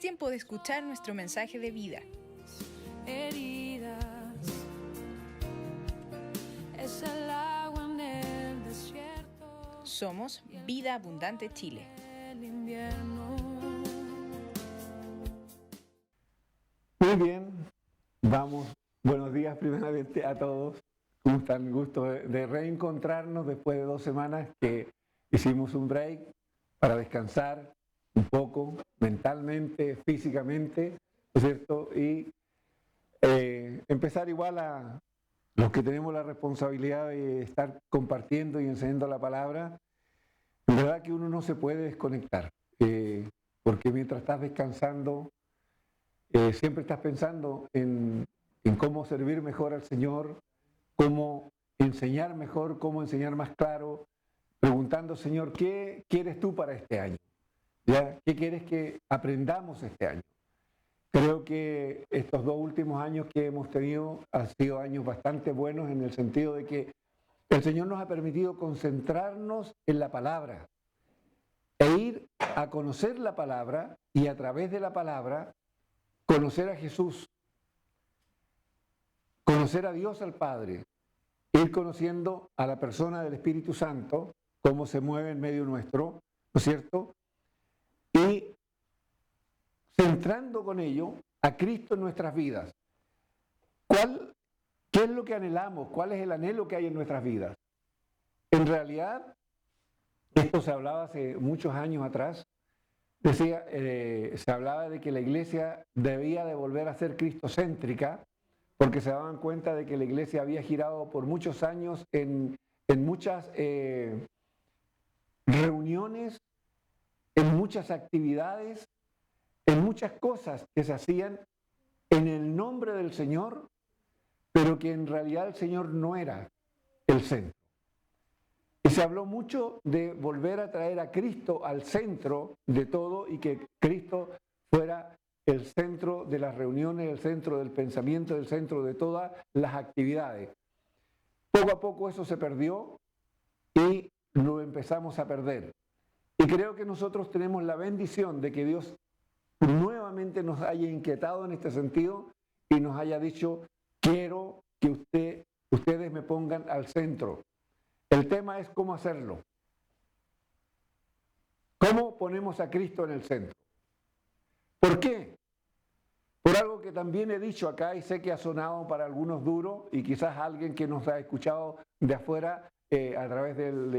tiempo de escuchar nuestro mensaje de vida. Heridas, es el agua en el desierto. Somos Vida Abundante Chile. El invierno. Muy bien, vamos. Buenos días primeramente a todos. ¿Cómo están? Gusto de reencontrarnos después de 2 semanas que hicimos un break para descansar un poco mentalmente, físicamente, ¿no es cierto? Y empezar igual a los que tenemos la responsabilidad de estar compartiendo y enseñando la palabra. En verdad que uno no se puede desconectar, porque mientras estás descansando, siempre estás pensando en cómo servir mejor al Señor, cómo enseñar mejor, cómo enseñar más claro, preguntando, Señor, ¿qué quieres tú para este año? ¿Ya? ¿Qué quieres que aprendamos este año? Creo que estos 2 últimos años que hemos tenido han sido años bastante buenos en el sentido de que el Señor nos ha permitido concentrarnos en la palabra e ir a conocer la palabra y a través de la palabra conocer a Jesús, conocer a Dios al Padre, ir conociendo a la persona del Espíritu Santo, cómo se mueve en medio nuestro, ¿no es cierto? Y centrando con ello a Cristo en nuestras vidas. ¿Qué es lo que anhelamos? ¿Cuál es el anhelo que hay en nuestras vidas? En realidad, esto se hablaba hace muchos años atrás, se hablaba de que la iglesia debía de volver a ser cristocéntrica, porque se daban cuenta de que la iglesia había girado por muchos años en muchas reuniones, en muchas actividades, en muchas cosas que se hacían en el nombre del Señor, pero que en realidad el Señor no era el centro. Y se habló mucho de volver a traer a Cristo al centro de todo y que Cristo fuera el centro de las reuniones, el centro del pensamiento, el centro de todas las actividades. Poco a poco eso se perdió y lo empezamos a perder. Y creo que nosotros tenemos la bendición de que Dios nuevamente nos haya inquietado en este sentido y nos haya dicho, quiero que ustedes me pongan al centro. El tema es cómo hacerlo. ¿Cómo ponemos a Cristo en el centro? ¿Por qué? Por algo que también he dicho acá y sé que ha sonado para algunos duro y quizás alguien que nos ha escuchado de afuera a través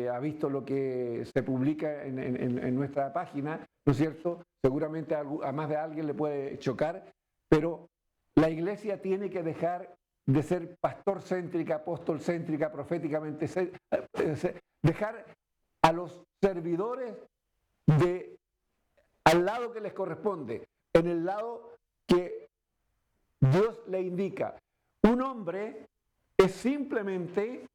ha visto lo que se publica en nuestra página, ¿no es cierto? Seguramente a más de alguien le puede chocar, pero la iglesia tiene que dejar de ser pastor-céntrica, apóstol-céntrica, proféticamente, dejar a los servidores al lado que les corresponde, en el lado que Dios le indica. Un hombre es simplemente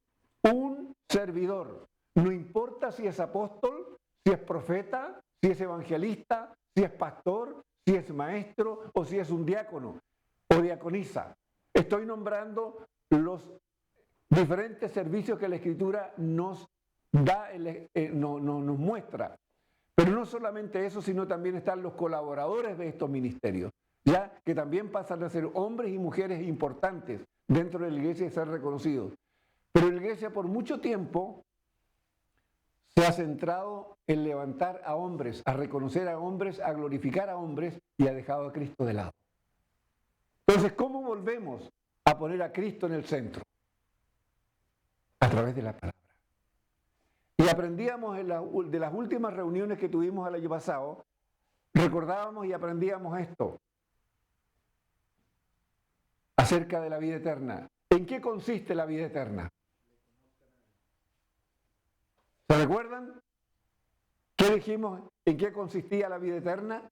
un servidor. No importa si es apóstol, si es profeta, si es evangelista, si es pastor, si es maestro o si es un diácono o diaconisa. Estoy nombrando los diferentes servicios que la Escritura nos da, nos muestra. Pero no solamente eso, sino también están los colaboradores de estos ministerios, ya que también pasan a ser hombres y mujeres importantes dentro de la iglesia y ser reconocidos. Pero la iglesia por mucho tiempo se ha centrado en levantar a hombres, a reconocer a hombres, a glorificar a hombres y ha dejado a Cristo de lado. Entonces, ¿cómo volvemos a poner a Cristo en el centro? A través de la palabra. Y aprendíamos de las últimas reuniones que tuvimos el año pasado, recordábamos y aprendíamos esto acerca de la vida eterna. ¿En qué consiste la vida eterna? ¿Se recuerdan? ¿Qué dijimos? ¿En qué consistía la vida eterna?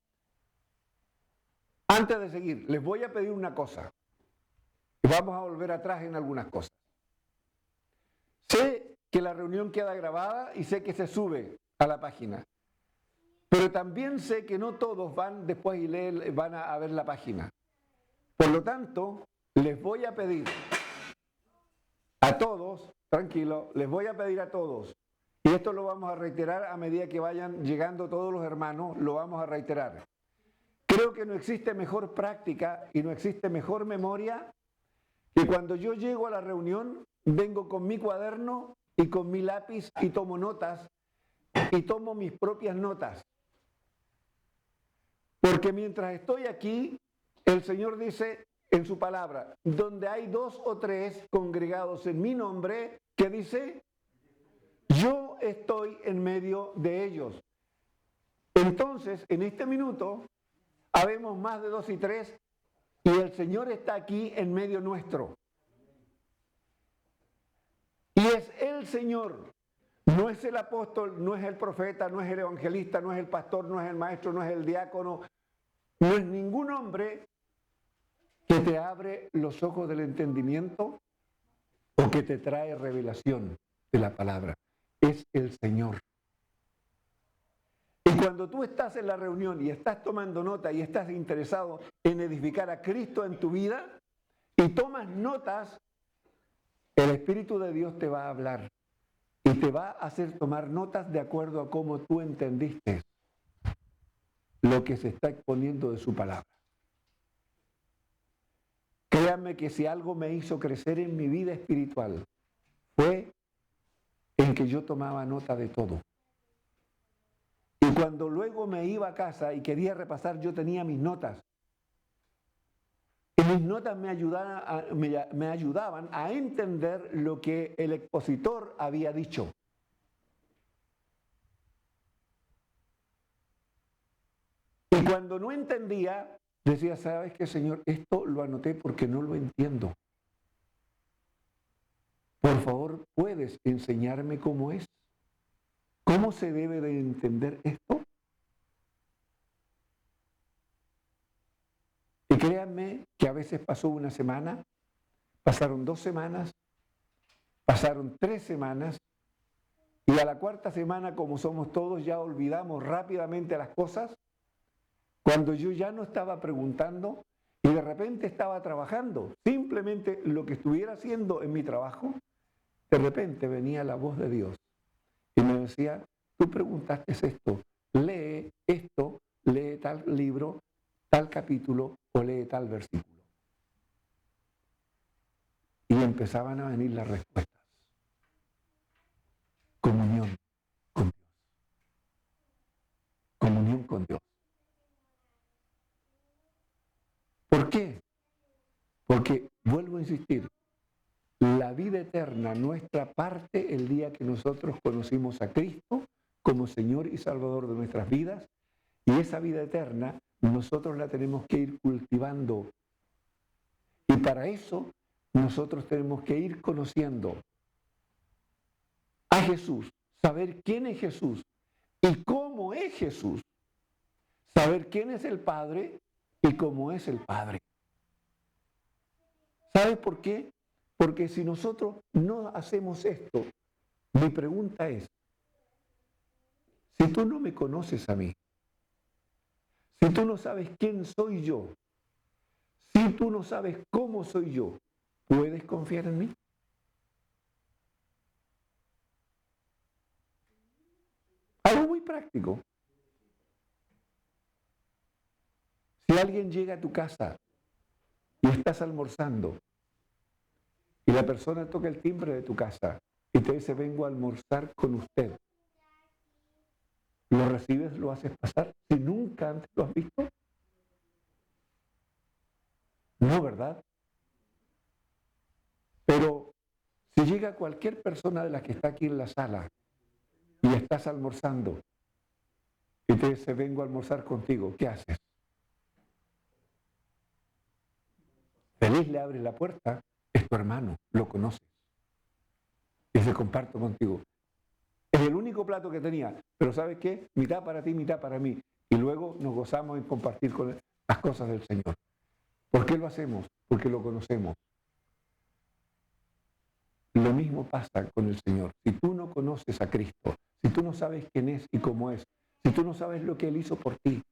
Antes de seguir, les voy a pedir una cosa. Y vamos a volver atrás en algunas cosas. Sé que la reunión queda grabada y sé que se sube a la página. Pero también sé que no todos van después y van a ver la página. Por lo tanto, les voy a pedir a todos, tranquilo, les voy a pedir a todos, y esto lo vamos a reiterar a medida que vayan llegando todos los hermanos, lo vamos a reiterar. Creo que no existe mejor práctica y no existe mejor memoria que cuando yo llego a la reunión, vengo con mi cuaderno y con mi lápiz y tomo notas y tomo mis propias notas. Porque mientras estoy aquí, el Señor dice en su palabra, donde hay 2 o 3 congregados en mi nombre, ¿qué dice? Yo estoy en medio de ellos. Entonces, en este minuto, habemos más de 2 y 3 y el Señor está aquí en medio nuestro. Y es el Señor, no es el apóstol, no es el profeta, no es el evangelista, no es el pastor, no es el maestro, no es el diácono, no es ningún hombre que te abre los ojos del entendimiento o que te trae revelación de la palabra. Es el Señor. Y cuando tú estás en la reunión y estás tomando nota y estás interesado en edificar a Cristo en tu vida y tomas notas, el Espíritu de Dios te va a hablar y te va a hacer tomar notas de acuerdo a cómo tú entendiste lo que se está exponiendo de su palabra. Créanme que si algo me hizo crecer en mi vida espiritual fue en que yo tomaba nota de todo. Y cuando luego me iba a casa y quería repasar, yo tenía mis notas. Y mis notas me ayudaban a entender lo que el expositor había dicho. Y cuando no entendía, decía, ¿sabes qué, Señor? Esto lo anoté porque no lo entiendo. Por favor, ¿puedes enseñarme cómo es? ¿Cómo se debe de entender esto? Y créanme que a veces pasó una semana, pasaron 2 semanas, pasaron 3 semanas, y a la 4ª semana, como somos todos, ya olvidamos rápidamente las cosas, cuando yo ya no estaba preguntando y de repente estaba trabajando, simplemente lo que estuviera haciendo en mi trabajo, de repente venía la voz de Dios y me decía, tú preguntaste esto, lee esto, lee tal libro, tal capítulo o lee tal versículo. Y empezaban a venir las respuestas. Comunión con Dios. Comunión con Dios. ¿Por qué? Porque, vuelvo a insistir, la vida eterna, nuestra parte el día que nosotros conocimos a Cristo como Señor y Salvador de nuestras vidas, y esa vida eterna nosotros la tenemos que ir cultivando. Y para eso nosotros tenemos que ir conociendo a Jesús, saber quién es Jesús y cómo es Jesús, saber quién es el Padre y cómo es el Padre. ¿Sabes por qué? Porque si nosotros no hacemos esto, mi pregunta es, si tú no me conoces a mí, si tú no sabes quién soy yo, si tú no sabes cómo soy yo, ¿puedes confiar en mí? Algo muy práctico. Si alguien llega a tu casa y estás almorzando y la persona toca el timbre de tu casa y te dice, vengo a almorzar con usted, ¿lo recibes, lo haces pasar si nunca antes lo has visto? No, ¿verdad? Pero si llega cualquier persona de las que está aquí en la sala y estás almorzando y te dice, vengo a almorzar contigo, ¿qué haces? Feliz le abres la puerta, es tu hermano, lo conoces. Y se comparto contigo. Es el único plato que tenía, pero ¿sabes qué? Mitad para ti, mitad para mí. Y luego nos gozamos en compartir con él las cosas del Señor. ¿Por qué lo hacemos? Porque lo conocemos. Lo mismo pasa con el Señor. Si tú no conoces a Cristo, si tú no sabes quién es y cómo es, si tú no sabes lo que Él hizo por ti,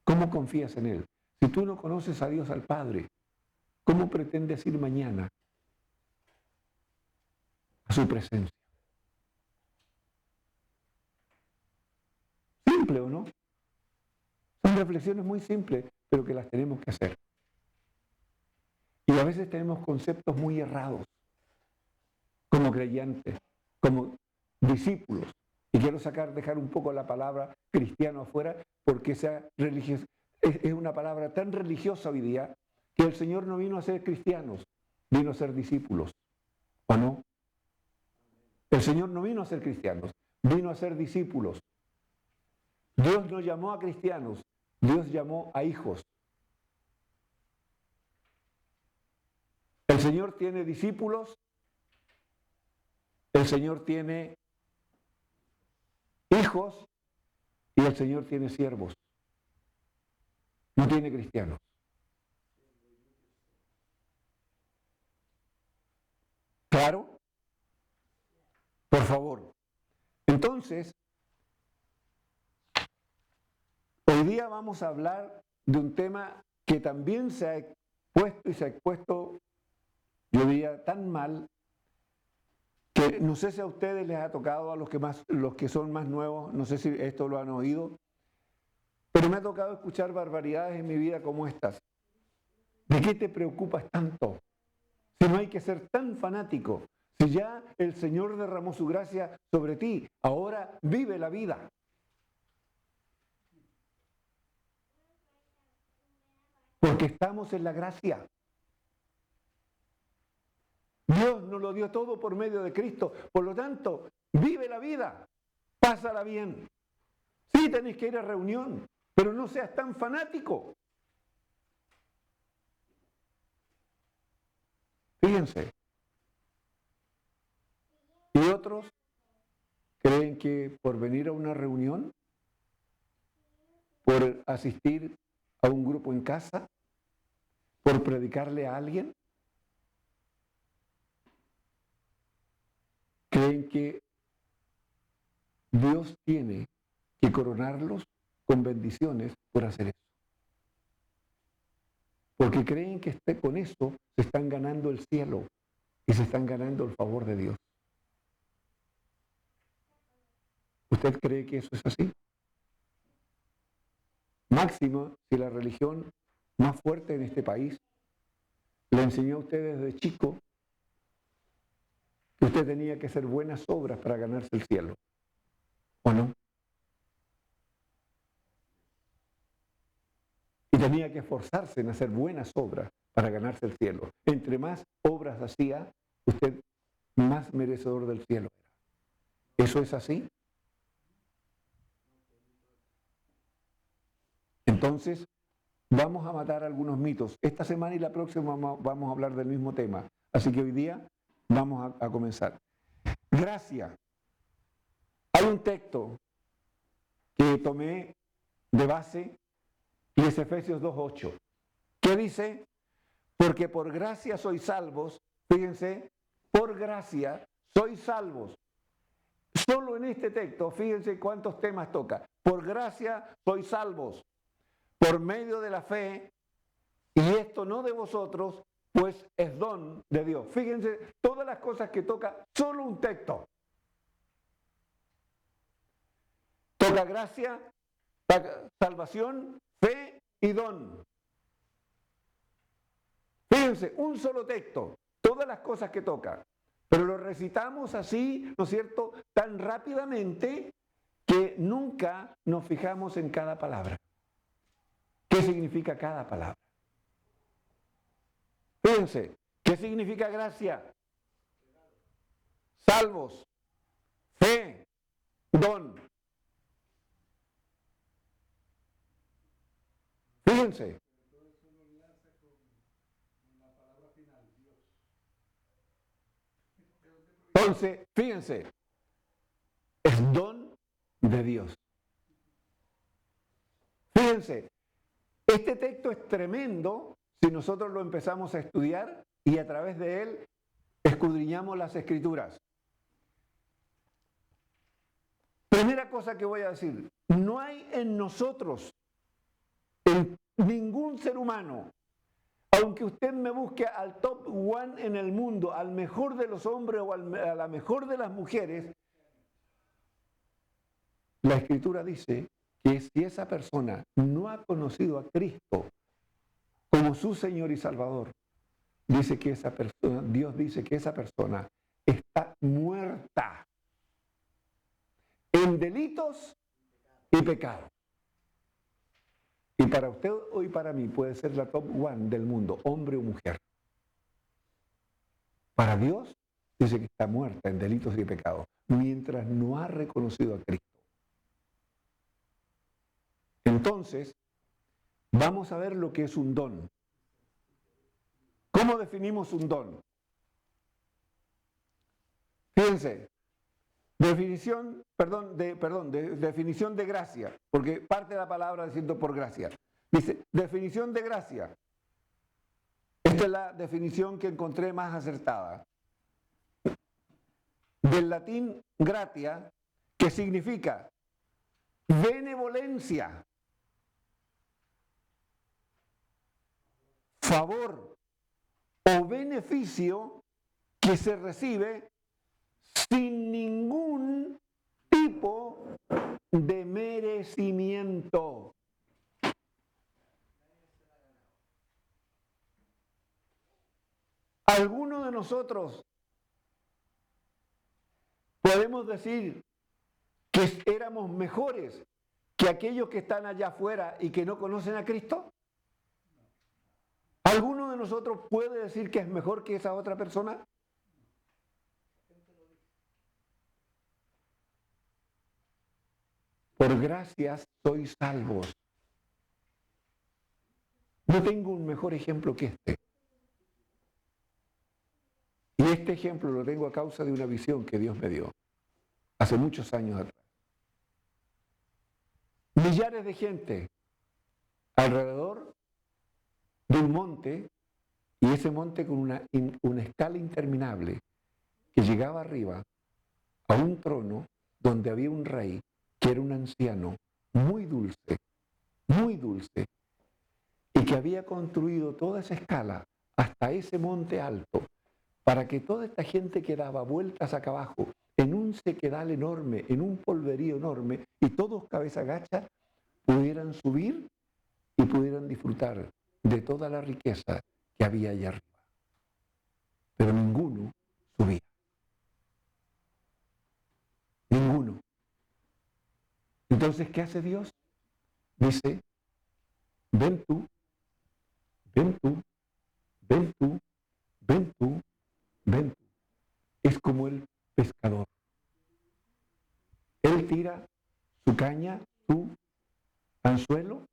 ¿cómo confías en Él? Si tú no conoces a Dios, al Padre, ¿cómo pretendes ir mañana a su presencia? ¿Simple o no? Son reflexiones muy simples, pero que las tenemos que hacer. Y a veces tenemos conceptos muy errados, como creyentes, como discípulos. Y quiero dejar un poco la palabra cristiano afuera, porque esa es una palabra tan religiosa hoy día, que el Señor no vino a ser cristianos, vino a ser discípulos. ¿O no? El Señor no vino a ser cristianos, vino a ser discípulos. Dios no llamó a cristianos, Dios llamó a hijos. El Señor tiene discípulos, el Señor tiene hijos y el Señor tiene siervos. No tiene cristianos. ¿Claro? Por favor. Entonces, hoy día vamos a hablar de un tema que también se ha puesto y se ha expuesto, yo diría, tan mal, que no sé si a ustedes les ha tocado, a los que son más nuevos, no sé si esto lo han oído, pero me ha tocado escuchar barbaridades en mi vida como estas. ¿De qué te preocupas tanto? Si no hay que ser tan fanático, si ya el Señor derramó su gracia sobre ti, ahora vive la vida. Porque estamos en la gracia. Dios nos lo dio todo por medio de Cristo. Por lo tanto, vive la vida. Pásala bien. Sí, tenés que ir a reunión, pero no seas tan fanático. Fíjense. Y otros creen que por venir a una reunión, por asistir a un grupo en casa, por predicarle a alguien, creen que Dios tiene que coronarlos con bendiciones por hacer eso. Porque creen que con eso se están ganando el cielo y se están ganando el favor de Dios. ¿Usted cree que eso es así? Máximo, si la religión más fuerte en este país le enseñó a usted desde chico que usted tenía que hacer buenas obras para ganarse el cielo. ¿O no? Y tenía que esforzarse en hacer buenas obras para ganarse el cielo. Entre más obras hacía, usted más merecedor del cielo era. ¿Eso es así? Entonces, vamos a matar algunos mitos. Esta semana y la próxima vamos a hablar del mismo tema. Así que hoy día vamos a comenzar. Gracia. Hay un texto que tomé de base y es Efesios 2:8. ¿Qué dice? Porque por gracia sois salvos. Fíjense, por gracia sois salvos. Solo en este texto, fíjense cuántos temas toca. Por gracia sois salvos. Por medio de la fe, y esto no de vosotros, pues es don de Dios. Fíjense todas las cosas que toca solo un texto. Toca gracia, salvación, fe y don. Fíjense, un solo texto, todas las cosas que toca. Pero lo recitamos así, ¿no es cierto?, tan rápidamente que nunca nos fijamos en cada palabra. ¿Qué significa cada palabra? Fíjense, ¿qué significa gracia? Salvos, fe, don. Fíjense. Entonces, fíjense, es don de Dios. Fíjense, este texto es tremendo si nosotros lo empezamos a estudiar y a través de él escudriñamos las Escrituras. Primera cosa que voy a decir, no hay en nosotros, en ningún ser humano, aunque usted me busque al top one en el mundo, al mejor de los hombres o a la mejor de las mujeres, la Escritura dice que si esa persona no ha conocido a Cristo como su Señor y Salvador, dice que esa persona, Dios dice que esa persona está muerta en delitos y pecados. Y para usted o para mí puede ser la top one del mundo, hombre o mujer. Para Dios dice que está muerta en delitos y pecados, mientras no ha reconocido a Cristo. Entonces, vamos a ver lo que es un don. ¿Cómo definimos un don? Fíjense, definición de gracia, porque parte de la palabra diciendo por gracia. Dice, definición de gracia. Esta es la definición que encontré más acertada. Del latín gratia, que significa benevolencia, favor o beneficio que se recibe sin ningún tipo de merecimiento. Algunos de nosotros podemos decir que éramos mejores que aquellos que están allá afuera y que no conocen a Cristo. ¿Alguno de nosotros puede decir que es mejor que esa otra persona? Por gracias sois salvos. No tengo un mejor ejemplo que este. Y este ejemplo lo tengo a causa de una visión que Dios me dio hace muchos años atrás. Millares de gente alrededor de un monte, y ese monte con una escala interminable que llegaba arriba a un trono donde había un rey que era un anciano muy dulce, y que había construido toda esa escala hasta ese monte alto para que toda esta gente que daba vueltas acá abajo en un sequedal enorme, en un polverío enorme, y todos cabeza gacha, pudieran subir y pudieran disfrutar de toda la riqueza que había allá arriba. Pero ninguno subía. Ninguno. Entonces, ¿qué hace Dios? Dice, ven tú, ven tú, ven tú, ven tú, ven tú. Es como el pescador. Él tira su caña, su anzuelo,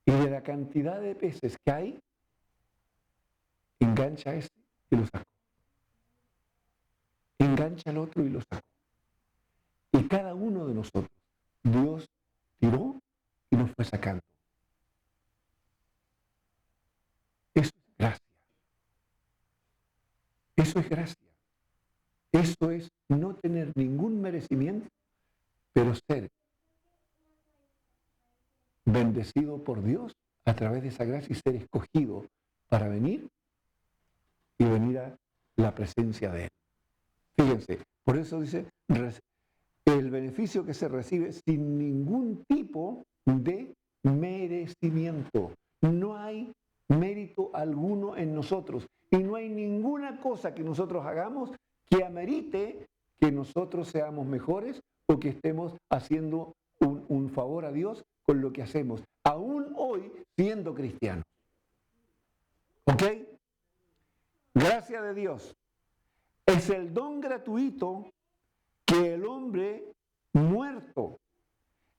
y de la cantidad de peces que hay, engancha a este y lo sacó. Engancha al otro y lo sacó. Y cada uno de nosotros, Dios tiró y nos fue sacando. Eso es gracia. Eso es gracia. Eso es no tener ningún merecimiento, pero ser bendecido por Dios a través de esa gracia y ser escogido para venir a la presencia de Él. Fíjense, por eso dice, el beneficio que se recibe sin ningún tipo de merecimiento. No hay mérito alguno en nosotros y no hay ninguna cosa que nosotros hagamos que amerite que nosotros seamos mejores o que estemos haciendo un favor a Dios con lo que hacemos, aún hoy siendo cristianos. ¿Ok? Gracia de Dios es el don gratuito que el hombre muerto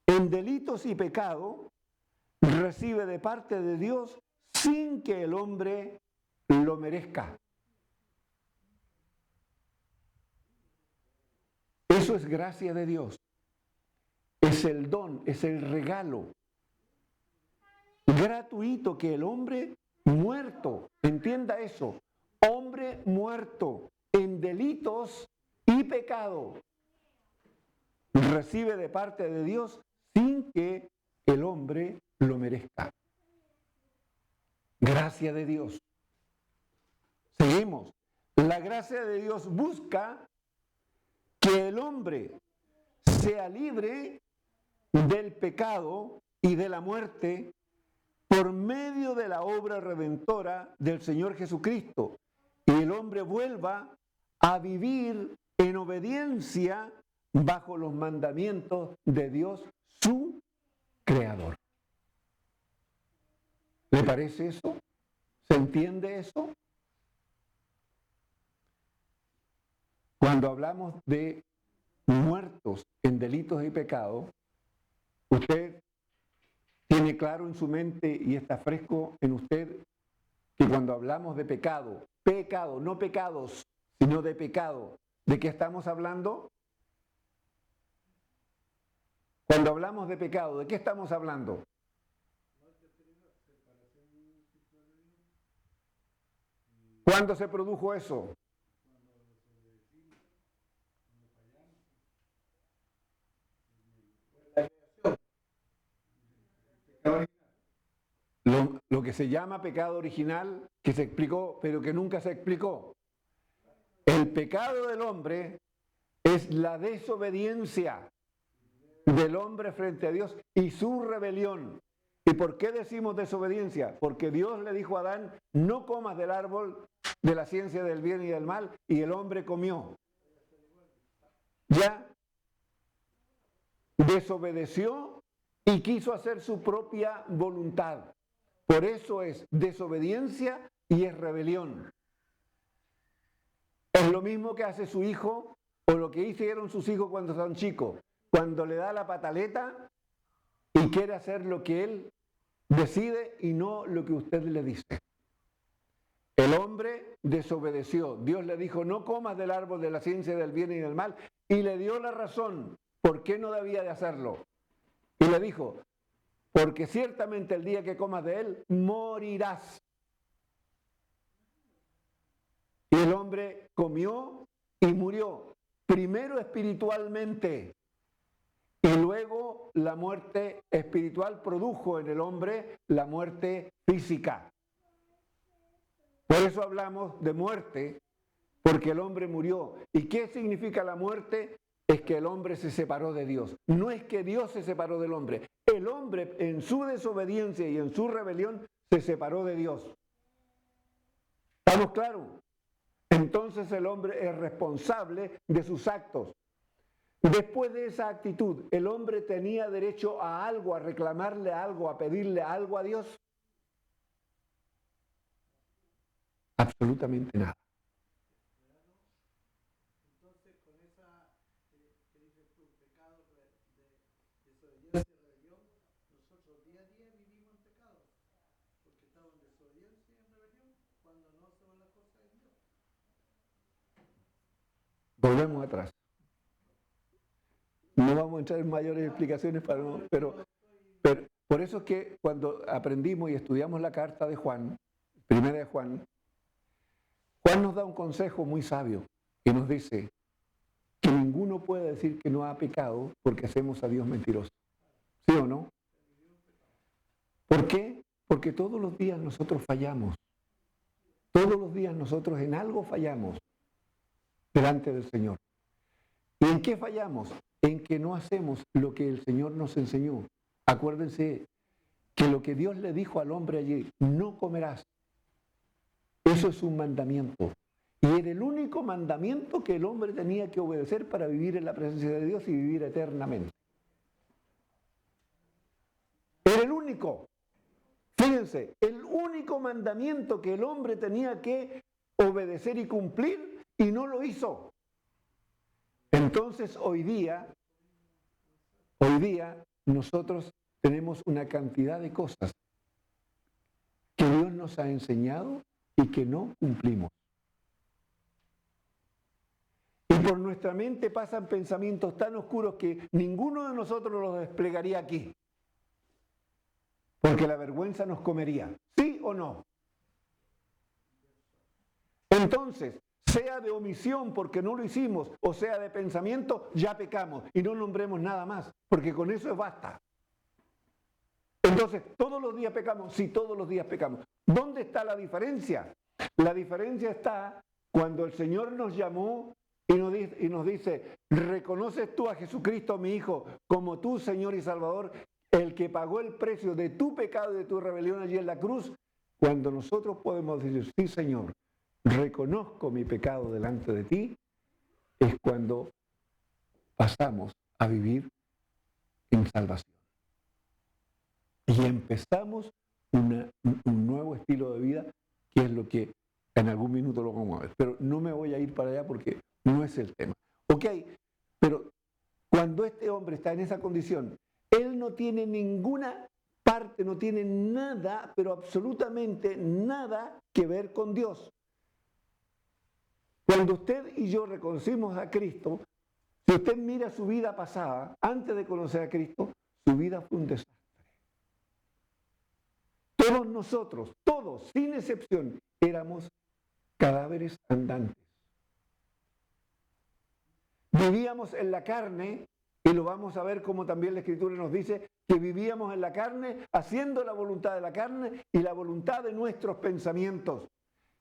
en delitos y pecado recibe de parte de Dios sin que el hombre lo merezca. Eso es gracia de Dios. Es el don, es el regalo gratuito que el hombre muerto, entienda eso, hombre muerto en delitos y pecado, recibe de parte de Dios sin que el hombre lo merezca. Gracia de Dios. Seguimos. La gracia de Dios busca que el hombre sea libre del pecado y de la muerte por medio de la obra redentora del Señor Jesucristo, y el hombre vuelva a vivir en obediencia bajo los mandamientos de Dios, su Creador. ¿Le parece eso? ¿Se entiende eso? Cuando hablamos de muertos en delitos y pecados, usted tiene claro en su mente y está fresco en usted que cuando hablamos de pecado, pecado, no pecados, sino de pecado, ¿de qué estamos hablando? Cuando hablamos de pecado, ¿de qué estamos hablando? ¿Cuándo se produjo eso? Lo que se llama pecado original, que se explicó, pero que nunca se explicó. El pecado del hombre es la desobediencia del hombre frente a Dios y su rebelión. ¿Y por qué decimos desobediencia? Porque Dios le dijo a Adán, no comas del árbol de la ciencia del bien y del mal, y el hombre comió. Ya desobedeció y quiso hacer su propia voluntad. Por eso es desobediencia y es rebelión. Es lo mismo que hace su hijo o lo que hicieron sus hijos cuando son chicos. Cuando le da la pataleta y quiere hacer lo que él decide y no lo que usted le dice. El hombre desobedeció. Dios le dijo, no comas del árbol de la ciencia del bien y del mal. Y le dio la razón por qué no debía de hacerlo. Y le dijo, porque ciertamente el día que comas de él, morirás. Y el hombre comió y murió. Primero espiritualmente. Y luego la muerte espiritual produjo en el hombre la muerte física. Por eso hablamos de muerte, porque el hombre murió. ¿Y qué significa la muerte? Es que el hombre se separó de Dios. No es que Dios se separó del hombre. El hombre en su desobediencia y en su rebelión se separó de Dios. ¿Estamos claros? Entonces el hombre es responsable de sus actos. Después de esa actitud, ¿el hombre tenía derecho a algo, a reclamarle algo, a pedirle algo a Dios? Absolutamente nada. Entonces, con esa que dices tú, pecado de desobediencia y rebelión, nosotros día a día vivimos en pecado, porque estamos en desobediencia y en rebelión cuando no hacemos las cosas de Dios. Volvemos atrás. No vamos a entrar en mayores explicaciones, pero por eso es que cuando aprendimos y estudiamos la carta de Juan, primera de Juan, Juan nos da un consejo muy sabio y nos dice que ninguno puede decir que no ha pecado porque hacemos a Dios mentiroso. ¿Sí o no? ¿Por qué? Porque todos los días nosotros fallamos. Todos los días nosotros en algo fallamos delante del Señor. ¿Y en qué fallamos? En que no hacemos lo que el Señor nos enseñó. Acuérdense que lo que Dios le dijo al hombre allí, no comerás. Eso es un mandamiento. Y era el único mandamiento que el hombre tenía que obedecer para vivir en la presencia de Dios y vivir eternamente. Era el único. Fíjense, el único mandamiento que el hombre tenía que obedecer y cumplir y no lo hizo. Entonces hoy día nosotros tenemos una cantidad de cosas que Dios nos ha enseñado y que no cumplimos. Y por nuestra mente pasan pensamientos tan oscuros que ninguno de nosotros los desplegaría aquí. Porque la vergüenza nos comería. ¿Sí o no? Entonces, sea de omisión porque no lo hicimos, o sea de pensamiento, ya pecamos. Y no nombremos nada más, porque con eso basta. Entonces, ¿todos los días pecamos? Sí, todos los días pecamos. ¿Dónde está la diferencia? La diferencia está cuando el Señor nos llamó y nos dice, ¿reconoces tú a Jesucristo, mi Hijo, como tu Señor y Salvador, el que pagó el precio de tu pecado y de tu rebelión allí en la cruz? Cuando nosotros podemos decir, sí, Señor, reconozco mi pecado delante de ti, es cuando pasamos a vivir en salvación. Y empezamos un nuevo estilo de vida, que es lo que en algún minuto lo vamos a ver. Pero no me voy a ir para allá porque no es el tema. Ok, pero cuando este hombre está en esa condición, él no tiene ninguna parte, no tiene nada, pero absolutamente nada que ver con Dios. Cuando usted y yo reconocimos a Cristo, si usted mira su vida pasada, antes de conocer a Cristo, su vida fue un desastre. Todos nosotros, todos, sin excepción, éramos cadáveres andantes. Vivíamos en la carne, y lo vamos a ver como también la Escritura nos dice, que vivíamos en la carne, haciendo la voluntad de la carne y la voluntad de nuestros pensamientos.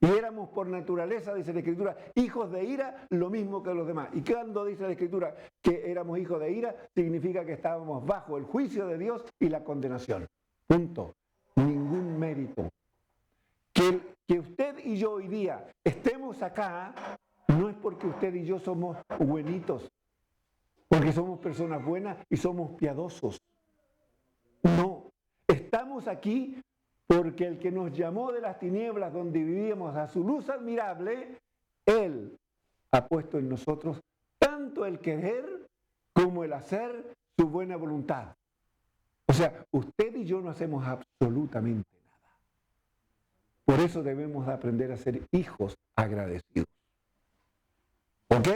Y éramos por naturaleza, dice la Escritura, hijos de ira, lo mismo que los demás. Y cuando dice la Escritura que éramos hijos de ira, significa que estábamos bajo el juicio de Dios y la condenación. Punto. Ningún mérito. Que usted y yo hoy día estemos acá, no es porque usted y yo somos buenitos, porque somos personas buenas y somos piadosos. No, estamos aquí porque el que nos llamó de las tinieblas donde vivíamos a su luz admirable, Él ha puesto en nosotros tanto el querer como el hacer su buena voluntad. O sea, usted y yo no hacemos absolutamente nada. Por eso debemos aprender a ser hijos agradecidos. ¿Ok?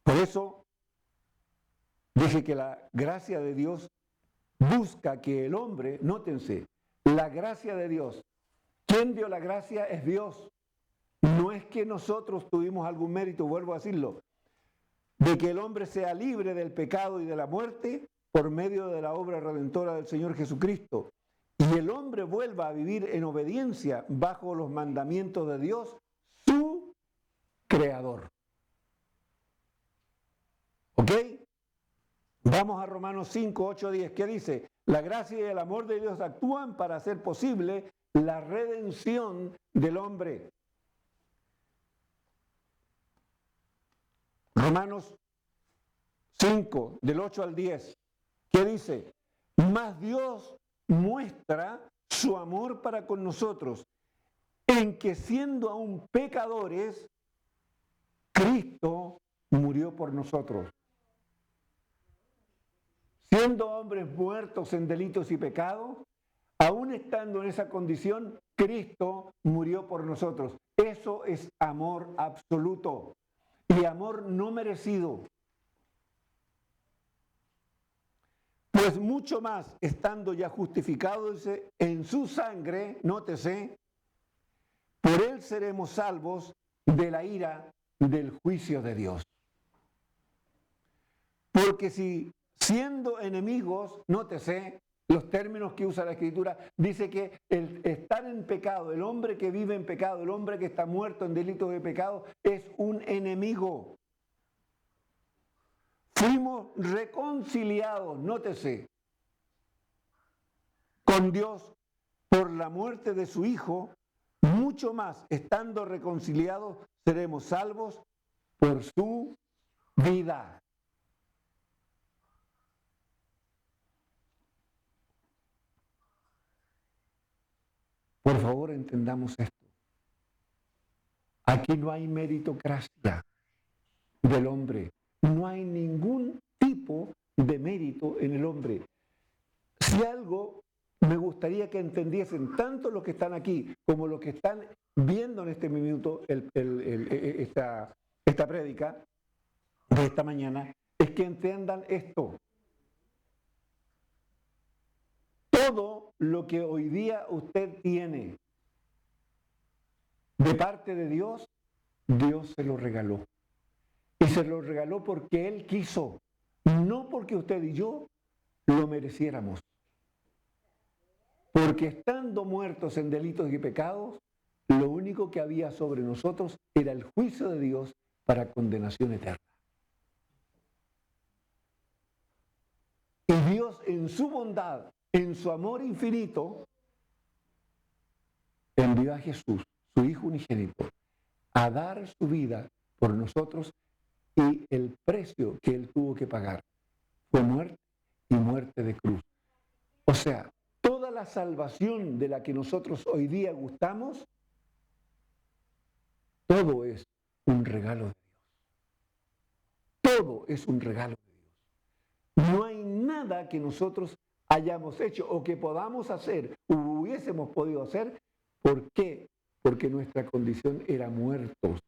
Por eso dije que la gracia de Dios busca que el hombre, nótense, la gracia de Dios, ¿quién dio la gracia? Es Dios. No es que nosotros tuvimos algún mérito, vuelvo a decirlo, de que el hombre sea libre del pecado y de la muerte por medio de la obra redentora del Señor Jesucristo. Y el hombre vuelva a vivir en obediencia bajo los mandamientos de Dios, su Creador. ¿Ok? Vamos a Romanos 5, 8, 10. ¿Qué dice? La gracia y el amor de Dios actúan para hacer posible la redención del hombre. Romanos 5, del 8 al 10. ¿Qué dice? Mas Dios muestra su amor para con nosotros, en que siendo aún pecadores, Cristo murió por nosotros. Siendo hombres muertos en delitos y pecados, aún estando en esa condición, Cristo murió por nosotros. Eso es amor absoluto y amor no merecido. Pues mucho más, estando ya justificados en su sangre, nótese, por él seremos salvos de la ira del juicio de Dios. Porque si siendo enemigos, nótese los términos que usa la Escritura, dice que el estar en pecado, el hombre que vive en pecado, el hombre que está muerto en delitos de pecado, es un enemigo. Fuimos reconciliados, nótese, con Dios por la muerte de su Hijo, mucho más, estando reconciliados, seremos salvos por su vida. Por favor, entendamos esto. Aquí no hay meritocracia del hombre. No hay ningún tipo de mérito en el hombre. Si algo me gustaría que entendiesen, tanto los que están aquí como los que están viendo en este minuto esta prédica de esta mañana, es que entiendan esto. Todo lo que hoy día usted tiene de parte de Dios, Dios se lo regaló. Y se lo regaló porque Él quiso, no porque usted y yo lo mereciéramos. Porque estando muertos en delitos y pecados, lo único que había sobre nosotros era el juicio de Dios para condenación eterna. Y Dios en su bondad, en su amor infinito, envió a Jesús, su Hijo unigénito, a dar su vida por nosotros, y el precio que Él tuvo que pagar fue muerte, y muerte de cruz. O sea, toda la salvación de la que nosotros hoy día gustamos, todo es un regalo de Dios. Todo es un regalo de Dios. No hay nada que nosotros hayamos hecho o que podamos hacer o hubiésemos podido hacer. ¿Por qué? Porque nuestra condición era muertos.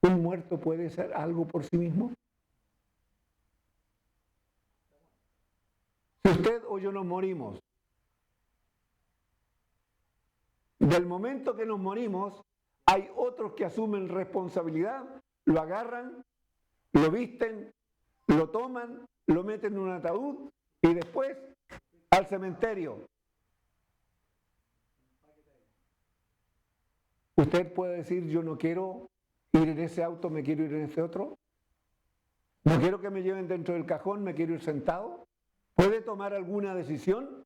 ¿Un muerto puede ser algo por sí mismo? Si usted o yo nos morimos, del momento que nos morimos, hay otros que asumen responsabilidad, lo agarran, lo visten, lo toman, lo meten en un ataúd y después al cementerio. Usted puede decir, yo no quiero ir en ese auto, me quiero ir en ese otro. No quiero que me lleven dentro del cajón, me quiero ir sentado. ¿Puede tomar alguna decisión?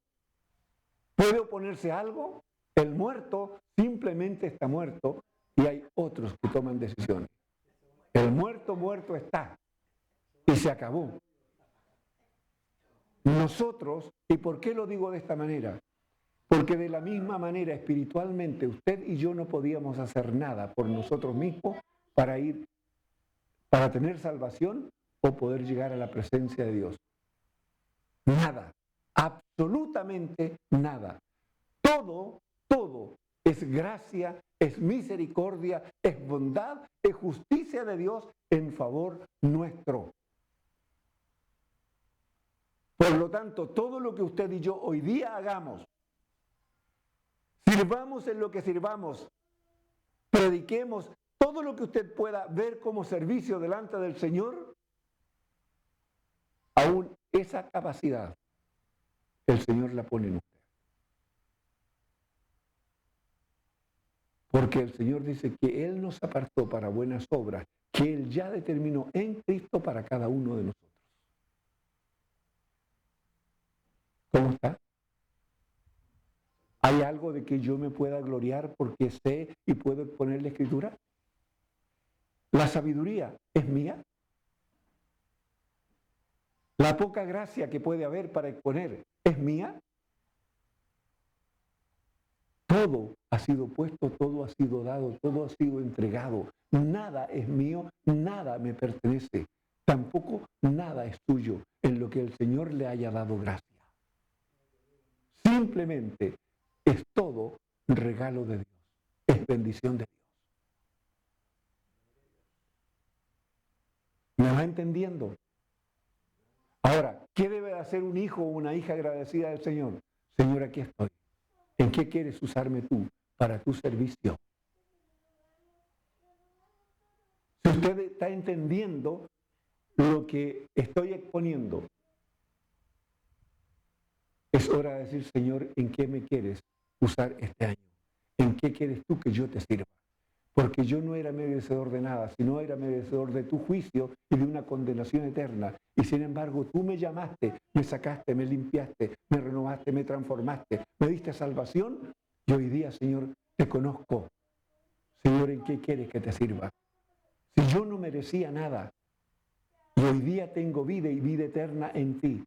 ¿Puede oponerse a algo? El muerto simplemente está muerto y hay otros que toman decisiones. El muerto, muerto está y se acabó. Nosotros, ¿y por qué lo digo de esta manera? Porque de la misma manera espiritualmente usted y yo no podíamos hacer nada por nosotros mismos para tener salvación o poder llegar a la presencia de Dios. Nada, absolutamente nada. Todo es gracia, es misericordia, es bondad, es justicia de Dios en favor nuestro. Por lo tanto, todo lo que usted y yo hoy día hagamos, sirvamos en lo que sirvamos, prediquemos, todo lo que usted pueda ver como servicio delante del Señor, aún esa capacidad el Señor la pone en usted. Porque el Señor dice que Él nos apartó para buenas obras, que Él ya determinó en Cristo para cada uno de nosotros. ¿Cómo está? ¿Hay algo de que yo me pueda gloriar porque sé y puedo exponer la Escritura? ¿La sabiduría es mía? ¿La poca gracia que puede haber para exponer es mía? Todo ha sido puesto, todo ha sido dado, todo ha sido entregado. Nada es mío, nada me pertenece. Tampoco nada es tuyo en lo que el Señor le haya dado gracia. Simplemente es todo regalo de Dios, es bendición de Dios. ¿Me va entendiendo? Ahora, ¿qué debe hacer un hijo o una hija agradecida del Señor? Señor, aquí estoy. ¿En qué quieres usarme tú para tu servicio? Si usted está entendiendo lo que estoy exponiendo, es hora de decir, Señor, ¿en qué me quieres usar este año? ¿En qué quieres tú que yo te sirva? Porque yo no era merecedor de nada, sino era merecedor de tu juicio y de una condenación eterna. Y sin embargo, tú me llamaste, me sacaste, me limpiaste, me renovaste, me transformaste, me diste salvación. Y hoy día, Señor, te conozco. Señor, ¿en qué quieres que te sirva? Si yo no merecía nada y hoy día tengo vida y vida eterna en ti,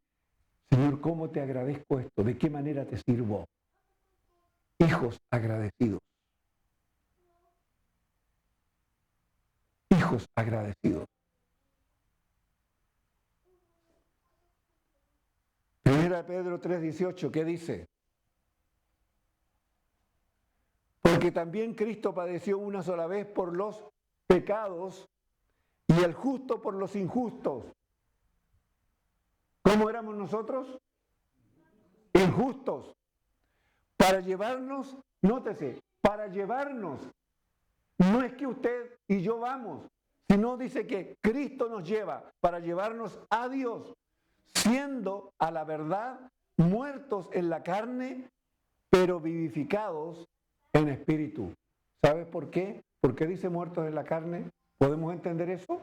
Señor, ¿cómo te agradezco esto? ¿De qué manera te sirvo? Hijos agradecidos. Hijos agradecidos. Primera de Pedro 3:18, ¿qué dice? Porque también Cristo padeció una sola vez por los pecados y el justo por los injustos. ¿Cómo éramos nosotros? Injustos. Para llevarnos, nótese, para llevarnos. No es que usted y yo vamos, sino dice que Cristo nos lleva para llevarnos a Dios, siendo a la verdad muertos en la carne, pero vivificados en espíritu. ¿Sabes por qué? ¿Por qué dice muertos en la carne? ¿Podemos entender eso?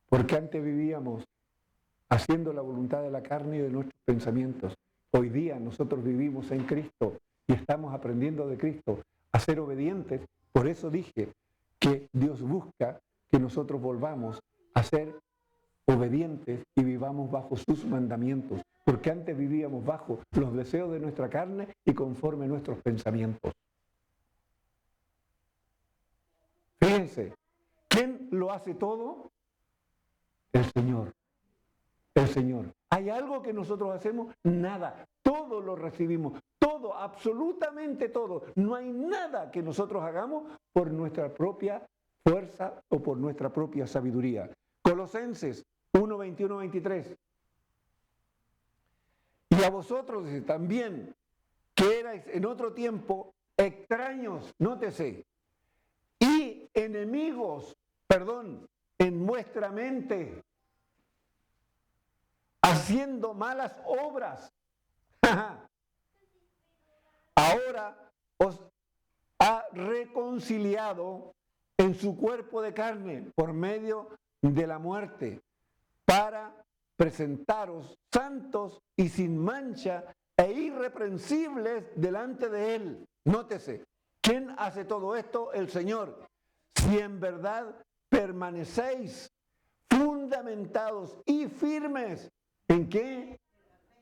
Porque antes vivíamos haciendo la voluntad de la carne y de nuestros pensamientos. Hoy día nosotros vivimos en Cristo y estamos aprendiendo de Cristo a ser obedientes. Por eso dije que Dios busca que nosotros volvamos a ser obedientes y vivamos bajo sus mandamientos. Porque antes vivíamos bajo los deseos de nuestra carne y conforme a nuestros pensamientos. Fíjense, ¿quién lo hace todo? El Señor. El Señor. ¿Hay algo que nosotros hacemos? Nada. Todo lo recibimos. Todo, absolutamente todo. No hay nada que nosotros hagamos por nuestra propia fuerza o por nuestra propia sabiduría. Colosenses 1, 21, 23. Y a vosotros, dice, también, que erais en otro tiempo extraños, nótese, y enemigos, en vuestra mente, haciendo malas obras. Ahora os ha reconciliado en su cuerpo de carne por medio de la muerte, para presentaros santos y sin mancha e irreprensibles delante de Él. Nótese, ¿quién hace todo esto? El Señor. Si en verdad permanecéis fundamentados y firmes, ¿en qué?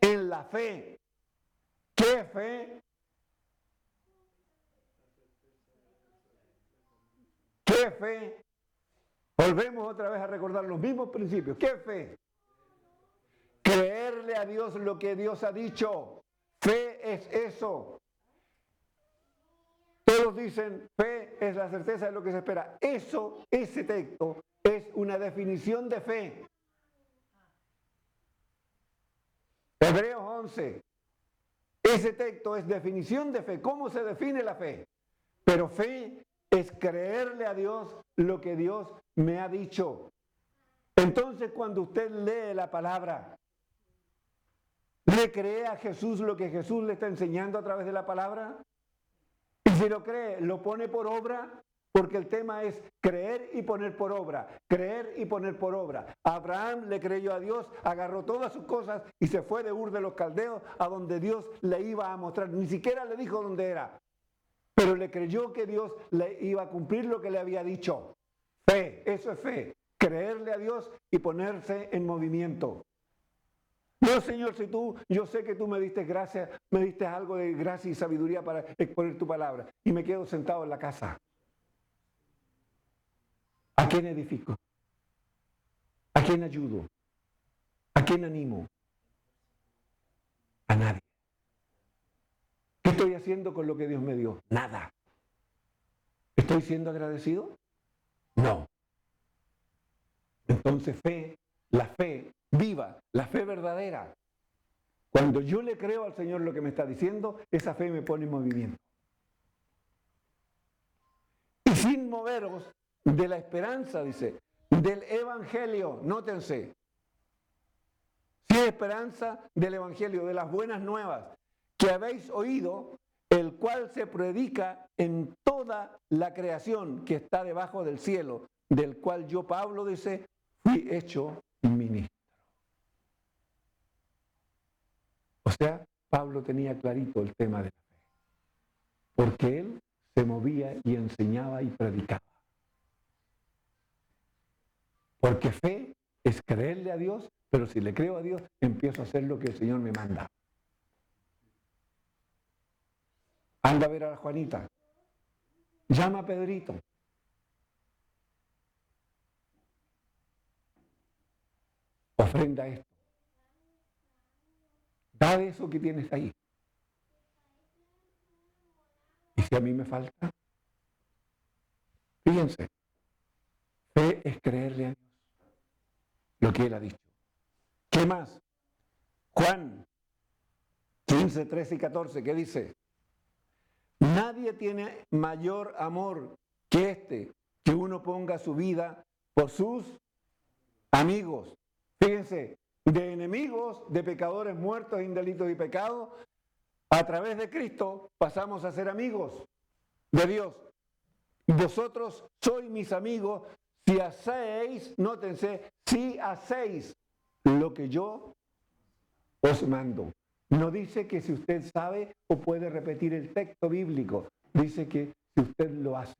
En la fe. ¿Qué fe? ¿Qué fe? Volvemos otra vez a recordar los mismos principios. ¿Qué fe? Creerle a Dios lo que Dios ha dicho. Fe es eso. Todos dicen, fe es la certeza de lo que se espera. Eso, ese texto, es una definición de fe. Hebreos 11. Ese texto es definición de fe. ¿Cómo se define la fe? Pero fe es creerle a Dios lo que Dios me ha dicho. Entonces, cuando usted lee la palabra, ¿le cree a Jesús lo que Jesús le está enseñando a través de la palabra? Y si lo cree, ¿lo pone por obra? Porque el tema es creer y poner por obra, creer y poner por obra. Abraham le creyó a Dios, agarró todas sus cosas y se fue de Ur de los Caldeos a donde Dios le iba a mostrar. Ni siquiera le dijo dónde era, pero le creyó que Dios le iba a cumplir lo que le había dicho. Fe, eso es fe, creerle a Dios y ponerse en movimiento. No, Señor, yo sé que tú me diste gracia, me diste algo de gracia y sabiduría para exponer tu palabra y me quedo sentado en la casa. ¿A quién edifico? ¿A quién ayudo? ¿A quién animo? A nadie. ¿Qué estoy haciendo con lo que Dios me dio? Nada. ¿Estoy siendo agradecido? No. Entonces la fe viva, la fe verdadera. Cuando yo le creo al Señor lo que me está diciendo, esa fe me pone en movimiento. Y sin moveros de la esperanza, dice, del Evangelio, nótense. Sin esperanza del Evangelio, de las buenas nuevas, que habéis oído, el cual se predica en toda la creación que está debajo del cielo, del cual yo, Pablo, dice, fui hecho ministro. O sea, Pablo tenía clarito el tema de la fe, porque él se movía y enseñaba y predicaba. Porque fe es creerle a Dios, pero si le creo a Dios, empiezo a hacer lo que el Señor me manda. Anda a ver a la Juanita. Llama a Pedrito. Ofrenda esto. Da de eso que tienes ahí. Y si a mí me falta, fíjense, fe es creerle a Dios lo que Él ha dicho. ¿Qué más? Juan 15, 13 y 14, ¿qué dice? Nadie tiene mayor amor que este, que uno ponga su vida por sus amigos. Fíjense, de enemigos, de pecadores muertos en delitos y pecados, a través de Cristo pasamos a ser amigos de Dios. Vosotros sois mis amigos si hacéis, nótense, si hacéis lo que yo os mando. No dice que si usted sabe o puede repetir el texto bíblico, dice que si usted lo hace.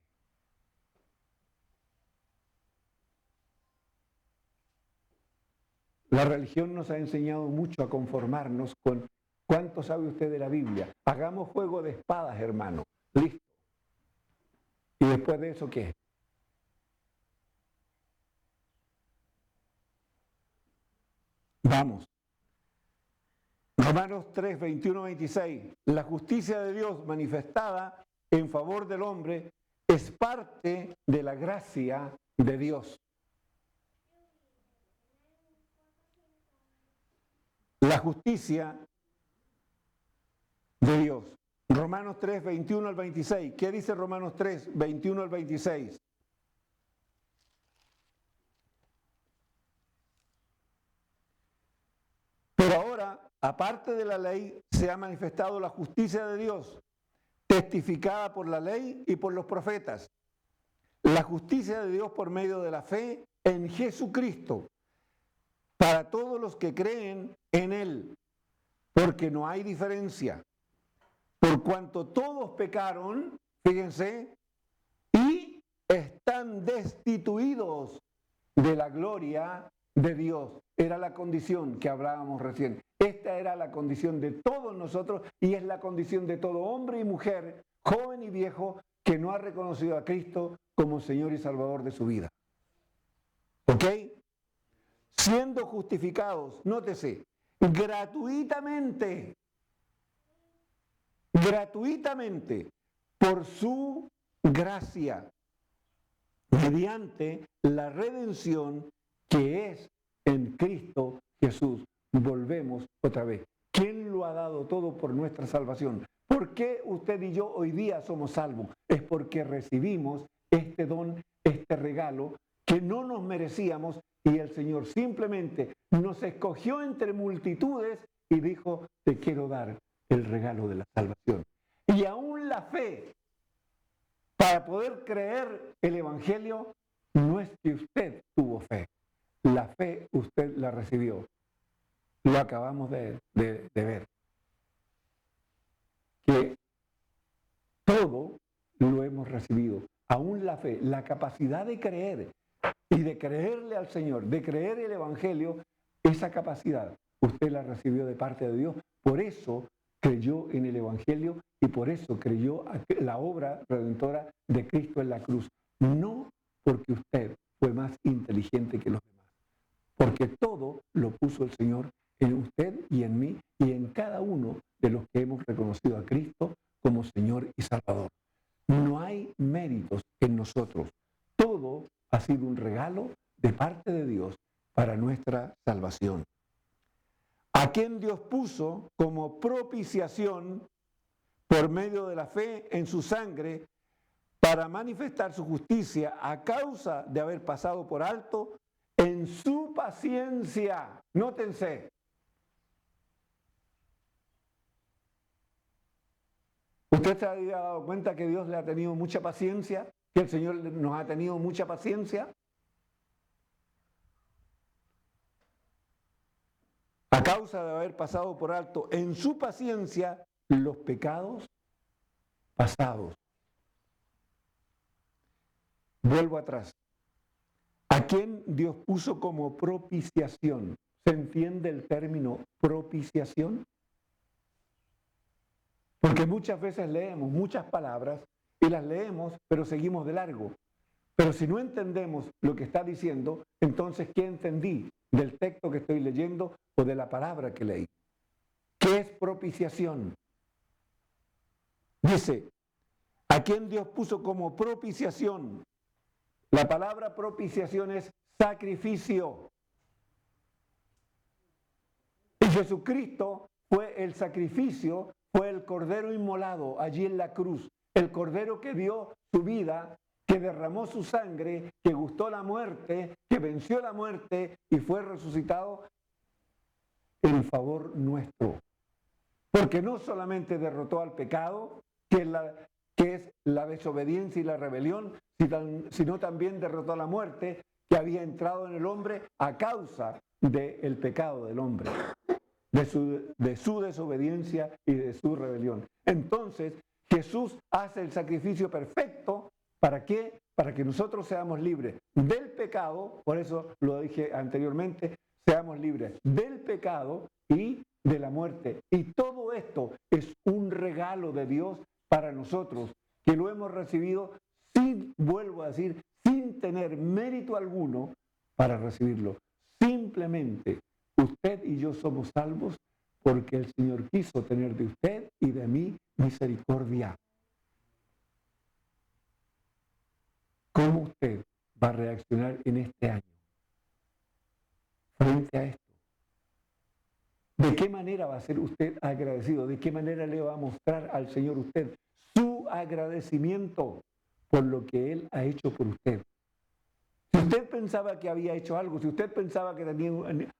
La religión nos ha enseñado mucho a conformarnos con cuánto sabe usted de la Biblia. Hagamos juego de espadas, hermano. Listo. ¿Y después de eso qué? Vamos. Romanos 3, 21, 26. La justicia de Dios manifestada en favor del hombre es parte de la gracia de Dios. La justicia de Dios. Romanos 3, 21 al 26. ¿Qué dice Romanos 3, 21 al 26? Pero ahora, aparte de la ley, se ha manifestado la justicia de Dios, testificada por la ley y por los profetas. La justicia de Dios por medio de la fe en Jesucristo, para todos los que creen en Él, porque no hay diferencia. Por cuanto todos pecaron, fíjense, y están destituidos de la gloria de Dios. Era la condición que hablábamos recién. Esta era la condición de todos nosotros y es la condición de todo hombre y mujer, joven y viejo, que no ha reconocido a Cristo como Señor y Salvador de su vida. ¿Ok? Siendo justificados, nótese, gratuitamente por su gracia, mediante la redención que es en Cristo Jesús. Volvemos otra vez. ¿Quién lo ha dado todo por nuestra salvación? ¿Por qué usted y yo hoy día somos salvos? Es porque recibimos este don, este regalo que no nos merecíamos y el Señor simplemente nos escogió entre multitudes y dijo, te quiero dar el regalo de la salvación. Y aún la fe, para poder creer el Evangelio, no es que usted tuvo fe. La fe usted la recibió. Lo acabamos de ver. Que todo lo hemos recibido. Aún la fe, la capacidad de creer y de creerle al Señor, de creer el Evangelio, esa capacidad usted la recibió de parte de Dios. Por eso creyó en el Evangelio y por eso creyó la obra redentora de Cristo en la cruz. No porque usted fue más inteligente que los demás, porque todo lo puso el Señor en usted y en mí y en cada uno de los que hemos reconocido a Cristo como Señor y Salvador. No hay méritos en nosotros. Todo ha sido un regalo de parte de Dios para nuestra salvación. A quien Dios puso como propiciación por medio de la fe en su sangre para manifestar su justicia a causa de haber pasado por alto en su paciencia. Nótense. ¿Usted se había dado cuenta que Dios le ha tenido mucha paciencia? ¿Que el Señor nos ha tenido mucha paciencia? A causa de haber pasado por alto en su paciencia los pecados pasados. Vuelvo atrás. ¿A quién Dios puso como propiciación? ¿Se entiende el término propiciación? Porque muchas veces leemos muchas palabras y las leemos, pero seguimos de largo. Pero si no entendemos lo que está diciendo, entonces, ¿qué entendí del texto que estoy leyendo o de la palabra que leí? ¿Qué es propiciación? Dice, ¿a quién Dios puso como propiciación? La palabra propiciación es sacrificio. Y Jesucristo fue el sacrificio, fue el cordero inmolado allí en la cruz. El cordero que dio su vida, que derramó su sangre, que gustó la muerte, que venció la muerte y fue resucitado en favor nuestro. Porque no solamente derrotó al pecado, que es la desobediencia y la rebelión, sino también derrotó a la muerte que había entrado en el hombre a causa del pecado del hombre, de su desobediencia y de su rebelión. Entonces, Jesús hace el sacrificio perfecto. ¿Para qué? Para que nosotros seamos libres del pecado, por eso lo dije anteriormente, seamos libres del pecado y de la muerte. Y todo esto es un regalo de Dios para nosotros, que lo hemos recibido sin, vuelvo a decir, sin tener mérito alguno para recibirlo. Simplemente usted y yo somos salvos porque el Señor quiso tener de usted y de mí misericordia. ¿Cómo usted va a reaccionar en este año frente a esto? ¿De qué manera va a ser usted agradecido? ¿De qué manera le va a mostrar al Señor usted su agradecimiento por lo que Él ha hecho por usted? Si usted pensaba que había hecho algo, si usted pensaba que tenía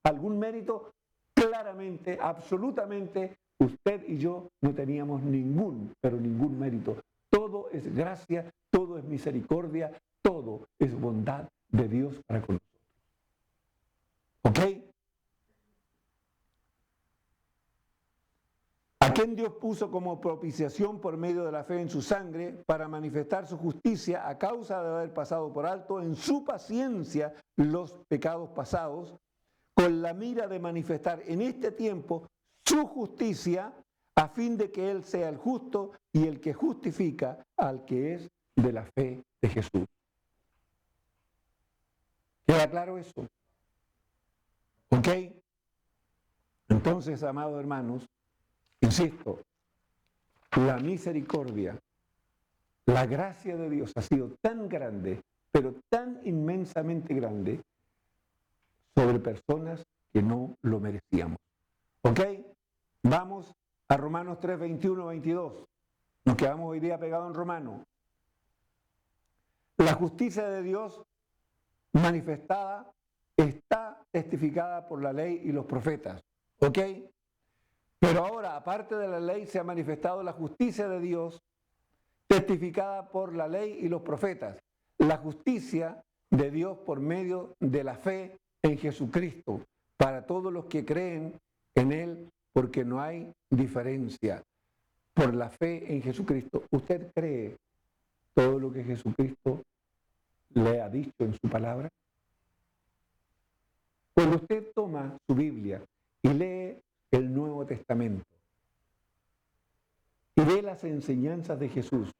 algún mérito, claramente, absolutamente, usted y yo no teníamos ningún, pero ningún mérito. Todo es gracia, todo es misericordia, todo es bondad de Dios para con nosotros. ¿Ok? ¿A quién Dios puso como propiciación por medio de la fe en su sangre para manifestar su justicia a causa de haber pasado por alto en su paciencia los pecados pasados, con la mira de manifestar en este tiempo su justicia a fin de que Él sea el justo y el que justifica al que es de la fe de Jesús? ¿Queda claro eso? ¿Ok? Entonces, amados hermanos, insisto, la misericordia, la gracia de Dios ha sido tan grande, pero tan inmensamente grande, sobre personas que no lo merecíamos. ¿Ok? Vamos a Romanos 3, 21, 22. Nos quedamos hoy día pegados en Romanos. La justicia de Dios manifestada está testificada por la ley y los profetas. ¿Ok? Pero ahora, aparte de la ley, se ha manifestado la justicia de Dios testificada por la ley y los profetas. La justicia de Dios por medio de la fe en Jesucristo, para todos los que creen en Él, porque no hay diferencia. Por la fe en Jesucristo, ¿usted cree todo lo que Jesucristo le ha dicho en su palabra? Cuando usted toma su Biblia y lee el Nuevo Testamento y ve las enseñanzas de Jesús,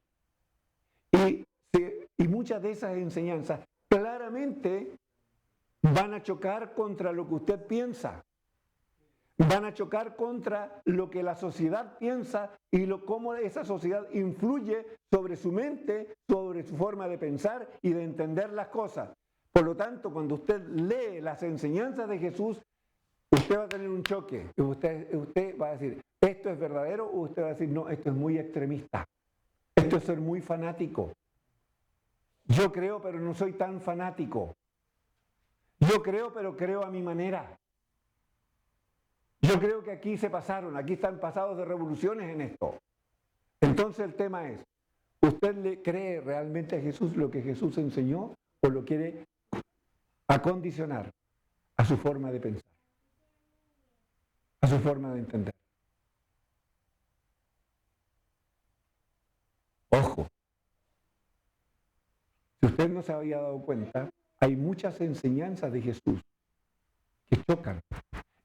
y muchas de esas enseñanzas claramente van a chocar contra lo que usted piensa, van a chocar contra lo que la sociedad piensa y cómo esa sociedad influye sobre su mente, sobre su forma de pensar y de entender las cosas. Por lo tanto, cuando usted lee las enseñanzas de Jesús, usted va a tener un choque. Usted va a decir, ¿esto es verdadero? O usted va a decir, no, esto es muy extremista. Esto es ser muy fanático. Yo creo, pero no soy tan fanático. Yo creo, pero creo a mi manera. Yo creo que aquí aquí están pasados de revoluciones en esto. Entonces el tema es, ¿usted le cree realmente a Jesús lo que Jesús enseñó o lo quiere acondicionar a su forma de pensar, a su forma de entender? Ojo, si usted no se había dado cuenta, hay muchas enseñanzas de Jesús que chocan,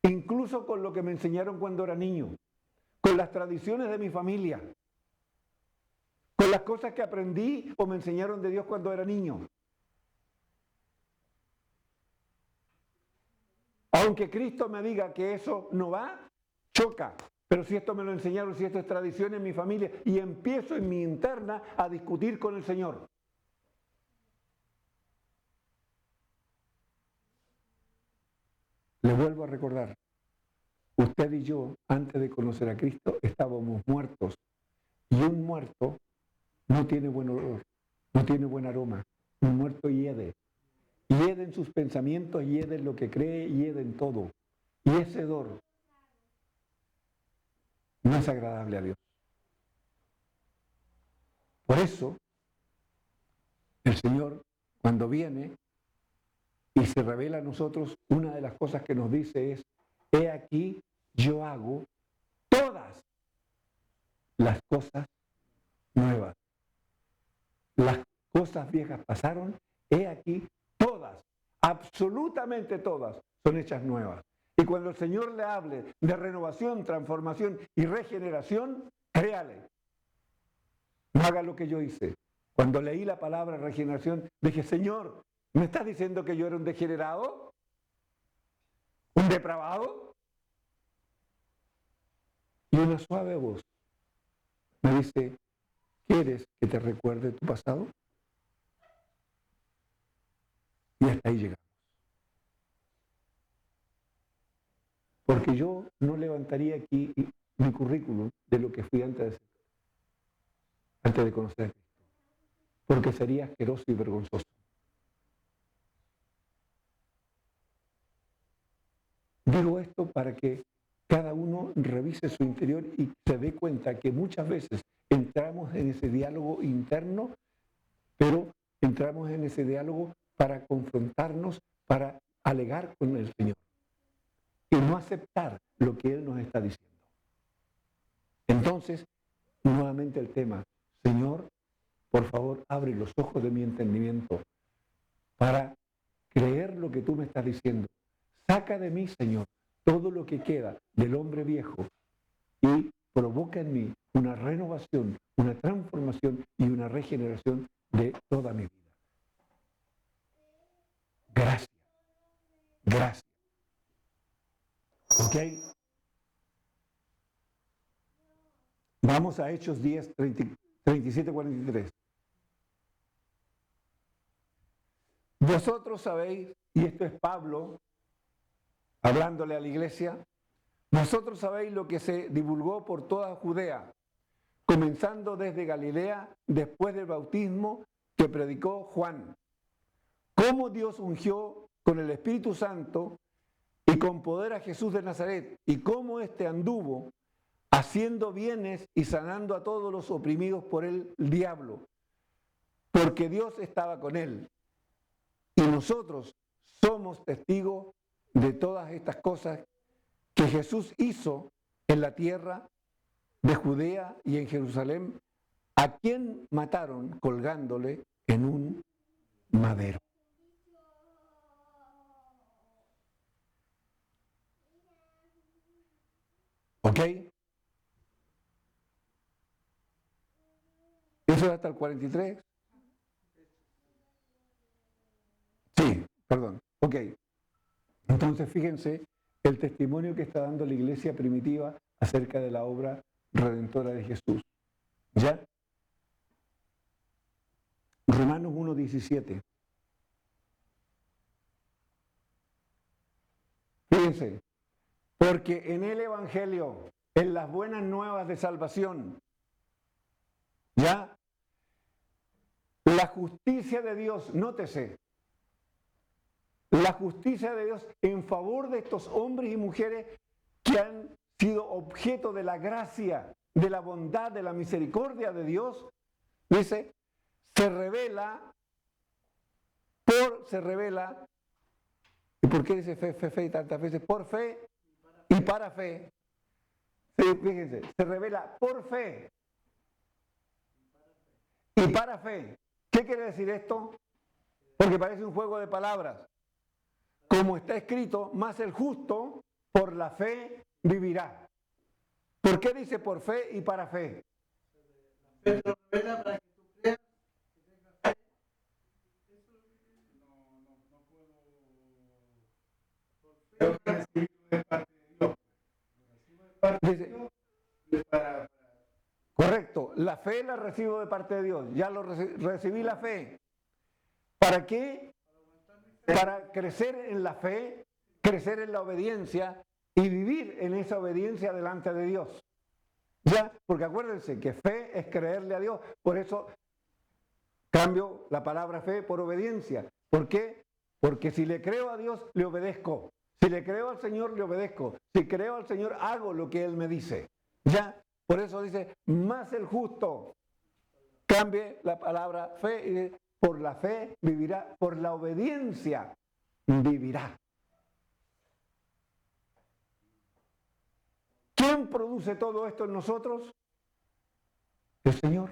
incluso con lo que me enseñaron cuando era niño, con las tradiciones de mi familia, con las cosas que aprendí o me enseñaron de Dios cuando era niño. Aunque Cristo me diga que eso no va, choca. Pero si esto me lo enseñaron, si esto es tradición en mi familia, y empiezo en mi interna a discutir con el Señor. Le vuelvo a recordar, usted y yo, antes de conocer a Cristo, estábamos muertos. Y un muerto no tiene buen olor, no tiene buen aroma. Un muerto hiede. Hiede en sus pensamientos, hiede en lo que cree, hiede en todo. Y ese hedor no es agradable a Dios. Por eso, el Señor, cuando viene y se revela a nosotros, una de las cosas que nos dice es: he aquí, yo hago todas las cosas nuevas. Las cosas viejas pasaron, he aquí, todas, absolutamente todas, son hechas nuevas. Y cuando el Señor le hable de renovación, transformación y regeneración, créale. No haga lo que yo hice. Cuando leí la palabra regeneración, dije: Señor, ¿me estás diciendo que yo era un degenerado? ¿Un depravado? Y una suave voz me dice: ¿quieres que te recuerde tu pasado? Y hasta ahí llegamos. Porque yo no levantaría aquí mi currículum de lo que fui antes de conocer a Cristo. Porque sería asqueroso y vergonzoso. Digo esto para que cada uno revise su interior y se dé cuenta que muchas veces entramos en ese diálogo interno, pero entramos en ese diálogo para confrontarnos, para alegar con el Señor y no aceptar lo que Él nos está diciendo. Entonces, nuevamente el tema: Señor, por favor, abre los ojos de mi entendimiento para creer lo que tú me estás diciendo. Saca de mí, Señor, todo lo que queda del hombre viejo y provoca en mí una renovación, una transformación y una regeneración de toda mi vida. Gracias. Gracias. ¿Ok? Vamos a Hechos 10, 37, 43. Vosotros sabéis, y esto es Pablo hablándole a la iglesia, vosotros sabéis lo que se divulgó por toda Judea, comenzando desde Galilea, después del bautismo que predicó Juan, cómo Dios ungió con el Espíritu Santo y con poder a Jesús de Nazaret, y cómo éste anduvo haciendo bienes y sanando a todos los oprimidos por el diablo, porque Dios estaba con él. Y nosotros somos testigos de todas estas cosas que Jesús hizo en la tierra de Judea y en Jerusalén, a quien mataron colgándole en un madero. ¿Ok? ¿Eso es hasta el 43? Sí, perdón. Ok. Entonces, fíjense el testimonio que está dando la iglesia primitiva acerca de la obra redentora de Jesús. ¿Ya? Romanos 1:17. Fíjense, porque en el Evangelio, en las buenas nuevas de salvación, ¿ya? La justicia de Dios, nótese, la justicia de Dios en favor de estos hombres y mujeres que han sido objeto de la gracia, de la bondad, de la misericordia de Dios, dice, se revela, ¿y por qué dice fe y tantas veces? Por fe y para fe. Sí, fíjense, se revela por fe y para fe. ¿Qué quiere decir esto? Porque parece un juego de palabras. Como está escrito, más el justo por la fe vivirá. ¿Por qué dice por fe y para fe? Fe te lo revela para que tú creas, que tengas fe. Eso no puedo. Por fe recibirlo de parte de Dios. Lo recibo de parte de Dios y para. Correcto, la fe la recibo de parte de Dios. Ya recibí la fe. ¿Para qué? Para crecer en la fe, crecer en la obediencia y vivir en esa obediencia delante de Dios. ¿Ya? Porque acuérdense que fe es creerle a Dios. Por eso cambio la palabra fe por obediencia. ¿Por qué? Porque si le creo a Dios, le obedezco. Si le creo al Señor, le obedezco. Si creo al Señor, hago lo que Él me dice. Ya, por eso dice, más el justo. Cambie la palabra fe y dice, por la fe vivirá, por la obediencia vivirá. ¿Quién produce todo esto en nosotros? El Señor.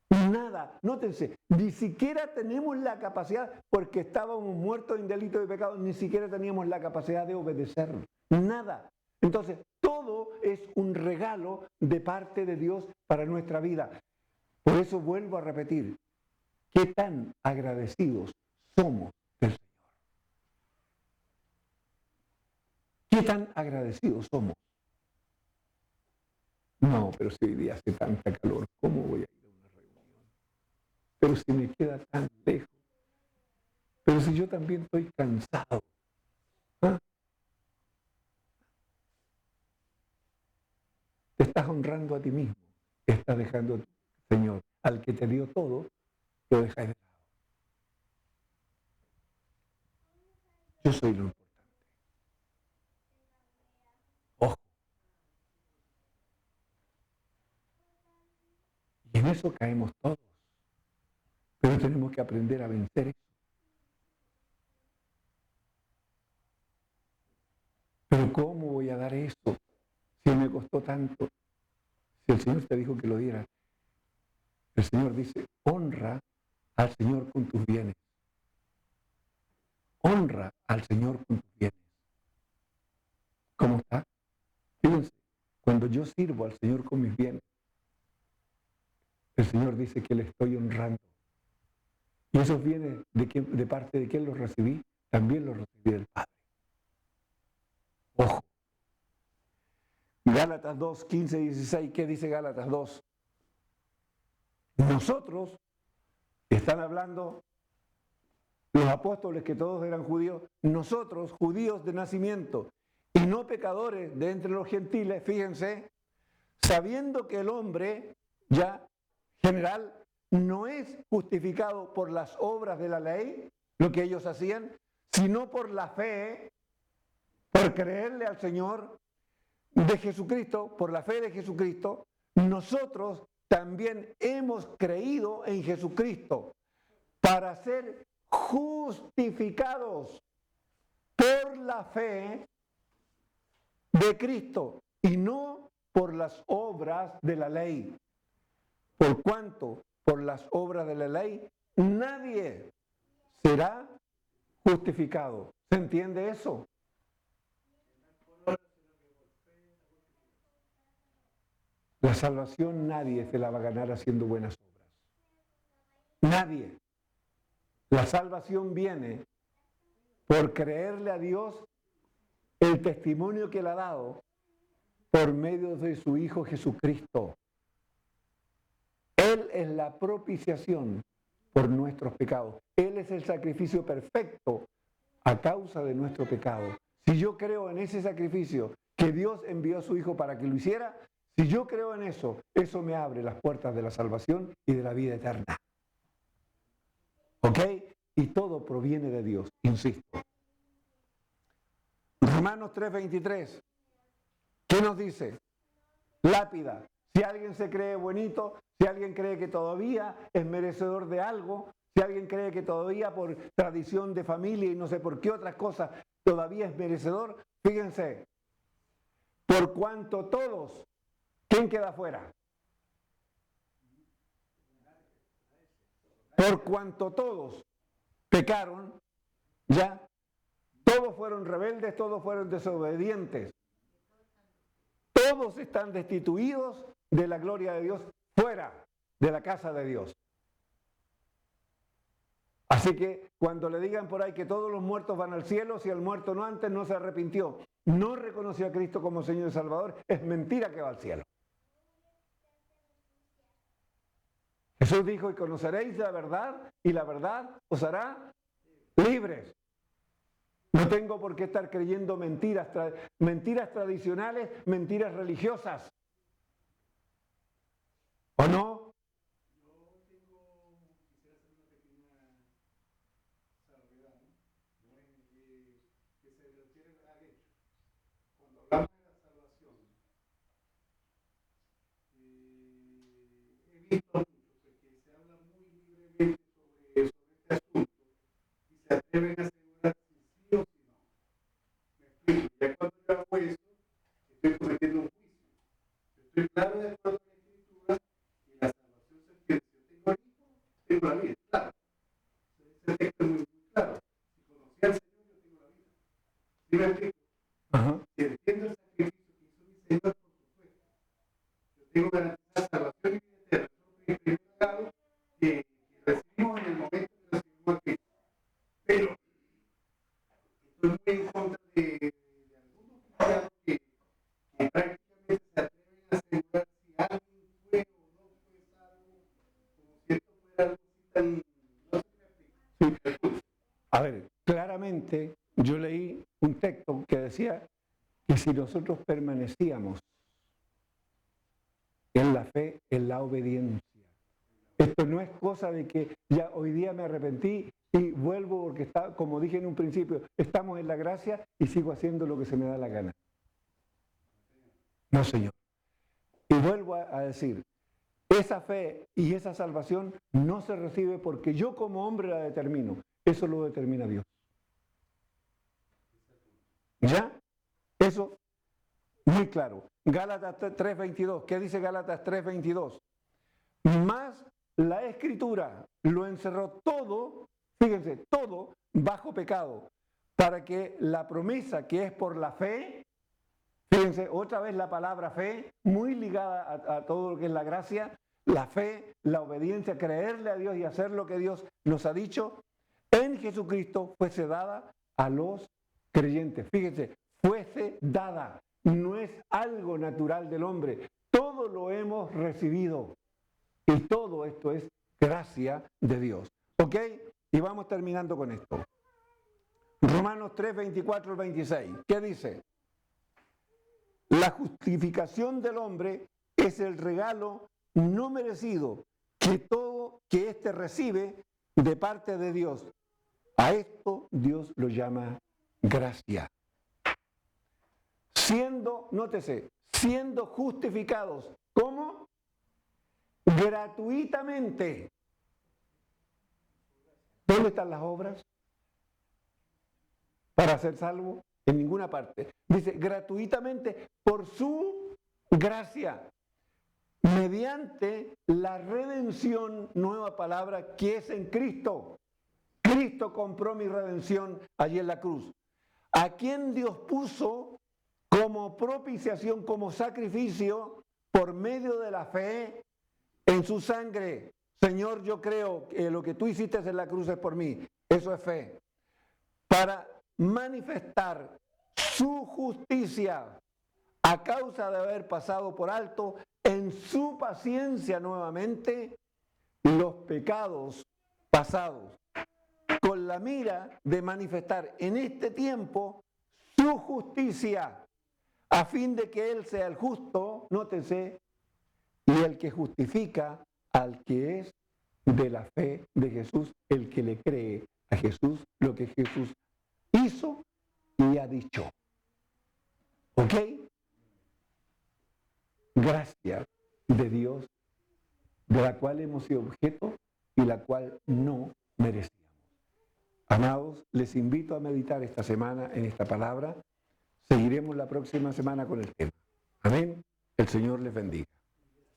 Nada, nótense, ni siquiera tenemos la capacidad, porque estábamos muertos en delito y pecado, ni siquiera teníamos la capacidad de obedecer. Nada. Entonces, todo es un regalo de parte de Dios para nuestra vida. Por eso vuelvo a repetir, ¿qué tan agradecidos somos del Señor? ¿Qué tan agradecidos somos? No, pero si hoy día hace tanta calor, ¿cómo voy a ir a una reunión? Pero si me queda tan lejos. Pero si yo también estoy cansado. ¿Ah? Te estás honrando a ti mismo. Estás dejando al Señor, al que te dio todo, lo dejas de lado. Yo soy lo importante. Ojo. Y en eso caemos todos. Pero tenemos que aprender a vencer eso. Pero ¿cómo voy a dar eso si me costó tanto? Si el Señor te dijo que lo diera. El Señor dice, honra al Señor con tus bienes. Honra al Señor con tus bienes. ¿Cómo está? Fíjense, cuando yo sirvo al Señor con mis bienes, el Señor dice que le estoy honrando. Y esos bienes, ¿de parte de quién los recibí? También los recibí del Padre. Ojo. Gálatas 2, 15 y 16, ¿qué dice Gálatas 2? Nosotros, están hablando los apóstoles que todos eran judíos, nosotros, judíos de nacimiento y no pecadores de entre los gentiles, fíjense, sabiendo que el hombre ya general no es justificado por las obras de la ley, lo que ellos hacían, sino por la fe, por creerle al Señor de Jesucristo, por la fe de Jesucristo, nosotros también hemos creído en Jesucristo para ser justificados por la fe de Cristo y no por las obras de la ley. Por cuanto por las obras de la ley nadie será justificado. ¿Se entiende eso? La salvación nadie se la va a ganar haciendo buenas obras. Nadie. La salvación viene por creerle a Dios el testimonio que le ha dado por medio de su Hijo Jesucristo. Él es la propiciación por nuestros pecados. Él es el sacrificio perfecto a causa de nuestro pecado. Si yo creo en ese sacrificio que Dios envió a su Hijo para que lo hiciera, si yo creo en eso, eso me abre las puertas de la salvación y de la vida eterna. ¿Ok? Y todo proviene de Dios, insisto. Romanos 3:23. ¿Qué nos dice? Lápida. Si alguien se cree bonito, si alguien cree que todavía es merecedor de algo, si alguien cree que todavía por tradición de familia y no sé por qué otras cosas todavía es merecedor, fíjense, por cuanto todos, ¿quién queda afuera? Por cuanto todos pecaron, ya, todos fueron rebeldes, todos fueron desobedientes. Todos están destituidos de la gloria de Dios, fuera de la casa de Dios. Así que cuando le digan por ahí que todos los muertos van al cielo, si el muerto no antes no se arrepintió, no reconoció a Cristo como Señor y Salvador, es mentira que va al cielo. Jesús dijo, y conoceréis la verdad, y la verdad os hará libres. No tengo por qué estar creyendo mentiras, mentiras tradicionales, mentiras religiosas. ¿O no? Yo tengo, quisiera hacer una pequeña salvedad, ¿no? Que se refiere al hecho. Cuando hablamos de la salvación, se atreven a asegurar si sí o si no. Me explico, ya cuando yo hago eso, estoy cometiendo un juicio. Yo estoy claro de acuerdo con la Escritura y la salvación se entiende. Si yo tengo el Hijo, tengo la vida, claro. Ese texto es muy claro. Si conocía al Señor, yo tengo la vida. ¿Sí me explico? Ajá. Si entiendo el sacrificio que hizo mi Señor, por supuesto. Yo tengo garantizada salvación y vida eterna. Eso es el primer regalo que recibimos en el momento que recibimos a Cristo. Pero estoy muy en contra de algunos cristianos que prácticamente se atreven a asegurar si alguien fue o no fue salvo, como si esto fuera algo así tan... No sé qué me explico. A ver, claramente yo leí un texto que decía que si nosotros permanecíamos en la fe, en la obediencia. Esto no es cosa de que ya hoy día me arrepentí y vuelvo porque está, como dije en un principio, estamos en la gracia y sigo haciendo lo que se me da la gana. No, Señor. Y vuelvo a decir, esa fe y esa salvación no se recibe porque yo como hombre la determino. Eso lo determina Dios. ¿Ya? Eso, muy claro. Gálatas 3:22. ¿Qué dice Gálatas 3:22? Más la Escritura lo encerró todo, fíjense, todo bajo pecado, para que la promesa que es por la fe, fíjense, otra vez la palabra fe, muy ligada a todo lo que es la gracia, la fe, la obediencia, creerle a Dios y hacer lo que Dios nos ha dicho, en Jesucristo fuese dada a los creyentes. Fíjense, fuese dada, no es algo natural del hombre, todo lo hemos recibido. Y todo esto es gracia de Dios. ¿Ok? Y vamos terminando con esto. Romanos 3:24 al 26. ¿Qué dice? La justificación del hombre es el regalo no merecido que éste recibe de parte de Dios. A esto Dios lo llama gracia. Nótese, siendo justificados, ¿cómo? Gratuitamente. ¿Dónde están las obras para ser salvo? En ninguna parte. Dice gratuitamente por su gracia, mediante la redención, nueva palabra, que es en Cristo. Cristo compró mi redención allí en la cruz. A quien Dios puso como propiciación, como sacrificio, por medio de la fe en su sangre. Señor, yo creo que lo que tú hiciste en la cruz es por mí. Eso es fe. Para manifestar su justicia a causa de haber pasado por alto en su paciencia nuevamente los pecados pasados, con la mira de manifestar en este tiempo su justicia, a fin de que Él sea el justo, nótese, y el que justifica al que es de la fe de Jesús, el que le cree a Jesús lo que Jesús hizo y ha dicho. ¿Ok? Gracia de Dios, de la cual hemos sido objeto y la cual no merecíamos. Amados, les invito a meditar esta semana en esta palabra. Seguiremos la próxima semana con el tema. Amén. El Señor les bendiga.